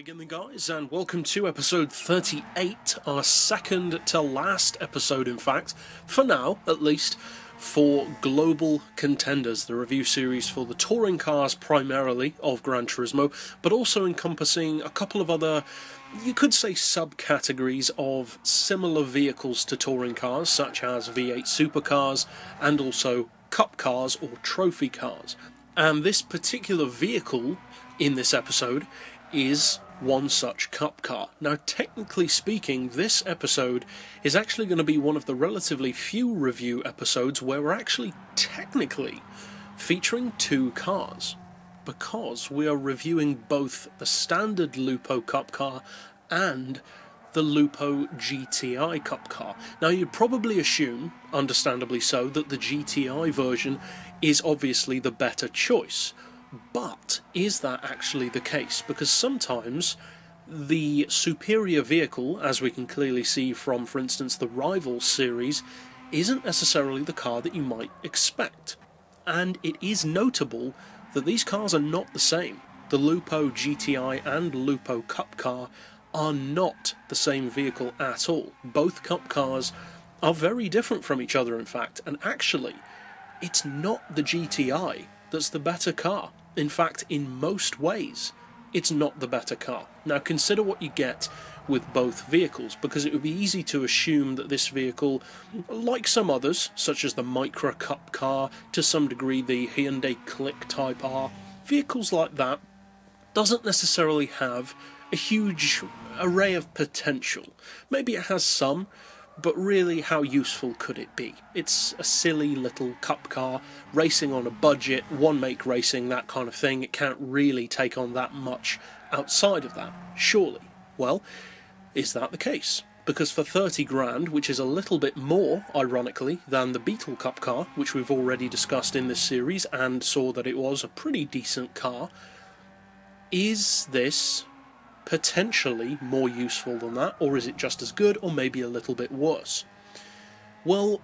again guys, and welcome to episode 38, our second to last episode in fact, for now at least, for Global Contenders, the review series for the touring cars primarily of Gran Turismo, but also encompassing a couple of other, you could say, subcategories of similar vehicles to touring cars, such as V8 supercars and also cup cars or trophy cars. And this particular vehicle in this episode is one such cup car. Now, technically speaking, this episode is actually going to be one of the relatively few review episodes where we're actually technically featuring two cars, because we are reviewing both the standard Lupo Cup Car and the Lupo GTI Cup Car. Now, you'd probably assume, understandably so, that the GTI version is obviously the better choice. But is that actually the case? Because sometimes the superior vehicle, as we can clearly see from, for instance, the Rivals series, isn't necessarily the car that you might expect. And it is notable that these cars are not the same. The Lupo GTI and Lupo Cup Car are not the same vehicle at all. Both cup cars are very different from each other, in fact, and actually, it's not the GTI that's the better car. In fact, in most ways, it's not the better car. Now, consider what you get with both vehicles, because it would be easy to assume that this vehicle, like some others, such as the Micra Cup Car, to some degree the Hyundai Click Type R, vehicles like that, doesn't necessarily have a huge array of potential. Maybe it has some, but really, how useful could it be? It's a silly little cup car, racing on a budget, one-make racing, that kind of thing. It can't really take on that much outside of that, surely. Well, is that the case? Because for 30 grand, which is a little bit more, ironically, than the Beetle Cup Car, which we've already discussed in this series, and saw that it was a pretty decent car, is this potentially more useful than that, or is it just as good, or maybe a little bit worse? Well,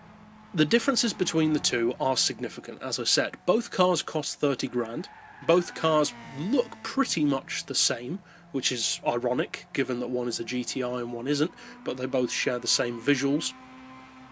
the differences between the two are significant, as I said. Both cars cost 30 grand, both cars look pretty much the same, which is ironic, given that one is a GTI and one isn't, but they both share the same visuals.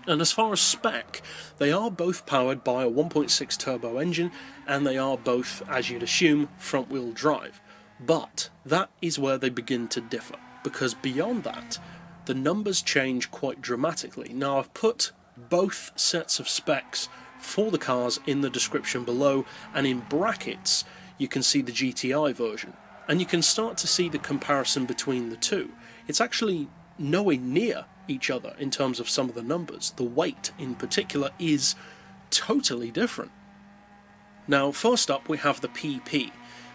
And as far as spec, they are both powered by a 1.6 turbo engine, and they are both, as you'd assume, front-wheel drive. But that is where they begin to differ, because beyond that, the numbers change quite dramatically. Now, I've put both sets of specs for the cars in the description below, and in brackets you can see the GTI version, and you can start to see the comparison between the two. It's actually nowhere near each other in terms of some of the numbers. The weight in particular is totally different. Now, first up we have the PP.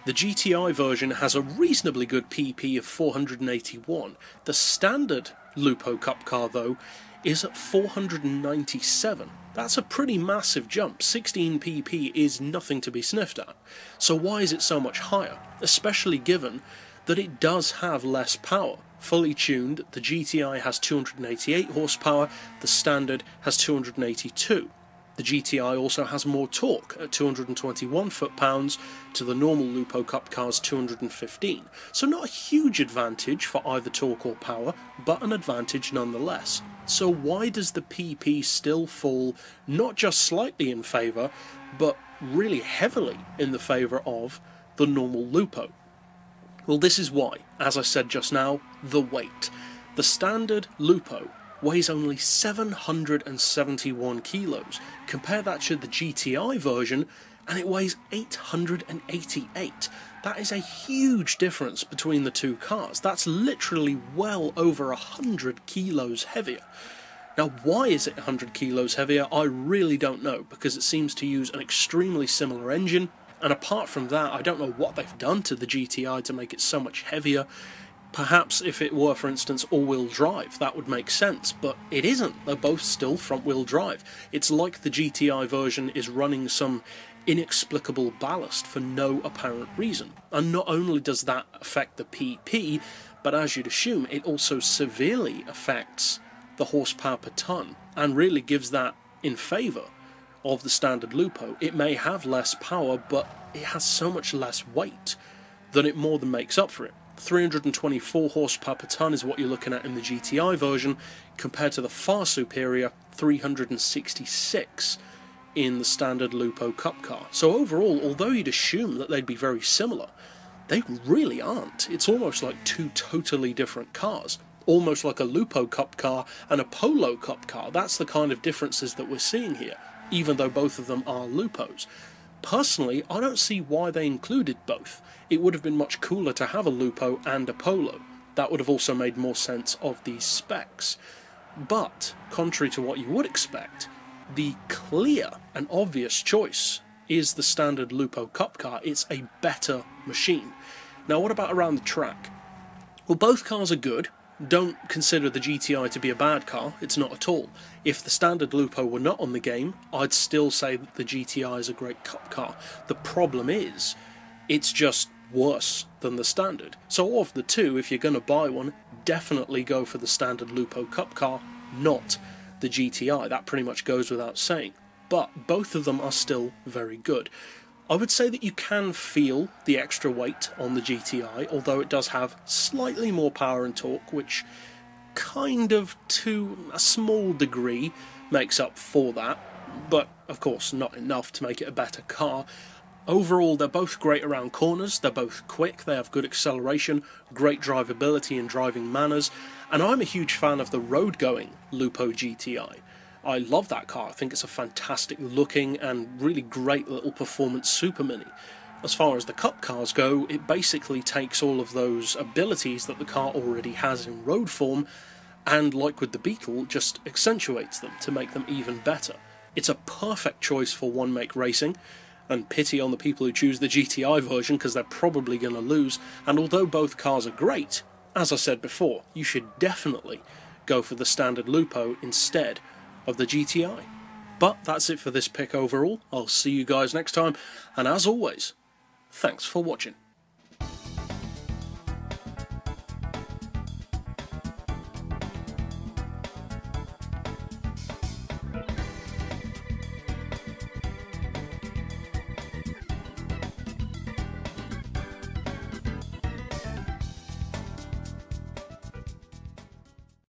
The GTI version has a reasonably good PP of 481. The standard Lupo Cup Car, though, is at 497. That's a pretty massive jump. 16 PP is nothing to be sniffed at. So why is it so much higher? Especially given that it does have less power. Fully tuned, the GTI has 288 horsepower, the standard has 282. The GTI also has more torque at 221 foot-pounds to the normal Lupo Cup Car's 215. So not a huge advantage for either torque or power, but an advantage nonetheless. So why does the PP still fall not just slightly in favour, but really heavily in the favour of the normal Lupo? Well, this is why, as I said just now, the weight. The standard Lupo weighs only 771 kilos. Compare that to the GTI version, and it weighs 888. That is a huge difference between the two cars. That's literally well over 100 kilos heavier. Now, why is it 100 kilos heavier? I really don't know, because it seems to use an extremely similar engine, and apart from that, I don't know what they've done to the GTI to make it so much heavier. Perhaps if it were, for instance, all-wheel drive, that would make sense, but it isn't. They're both still front-wheel drive. It's like the GTI version is running some inexplicable ballast for no apparent reason. And not only does that affect the PP, but as you'd assume, it also severely affects the horsepower per tonne, and really gives that in favour of the standard Lupo. It may have less power, but it has so much less weight that it more than makes up for it. 324 horsepower per tonne is what you're looking at in the GTI version, compared to the far superior 366 in the standard Lupo Cup Car. So overall, although you'd assume that they'd be very similar, they really aren't. It's almost like two totally different cars. Almost like a Lupo Cup Car and a Polo Cup Car. That's the kind of differences that we're seeing here, even though both of them are Lupos. Personally, I don't see why they included both. It would have been much cooler to have a Lupo and a Polo. That would have also made more sense of these specs. But, contrary to what you would expect, the clear and obvious choice is the standard Lupo Cup Car. It's a better machine. Now, what about around the track? Well, both cars are good. Don't consider the GTI to be a bad car, it's not at all. If the standard Lupo were not on the game, I'd still say that the GTI is a great cup car. The problem is, it's just worse than the standard. So of the two, if you're going to buy one, definitely go for the standard Lupo Cup Car, not the GTI. That pretty much goes without saying. But both of them are still very good. I would say that you can feel the extra weight on the GTI, although it does have slightly more power and torque, which kind of, to a small degree, makes up for that, but of course not enough to make it a better car. Overall, they're both great around corners, they're both quick, they have good acceleration, great drivability and driving manners, and I'm a huge fan of the road-going Lupo GTI. I love that car. I think it's a fantastic looking and really great little performance super mini. As far as the cup cars go, it basically takes all of those abilities that the car already has in road form and, like with the Beetle, just accentuates them to make them even better. It's a perfect choice for one-make racing, and pity on the people who choose the GTI version because they're probably going to lose, and although both cars are great, as I said before, you should definitely go for the standard Lupo instead of the GTI. But that's it for this pick overall. I'll see you guys next time, and as always, thanks for watching.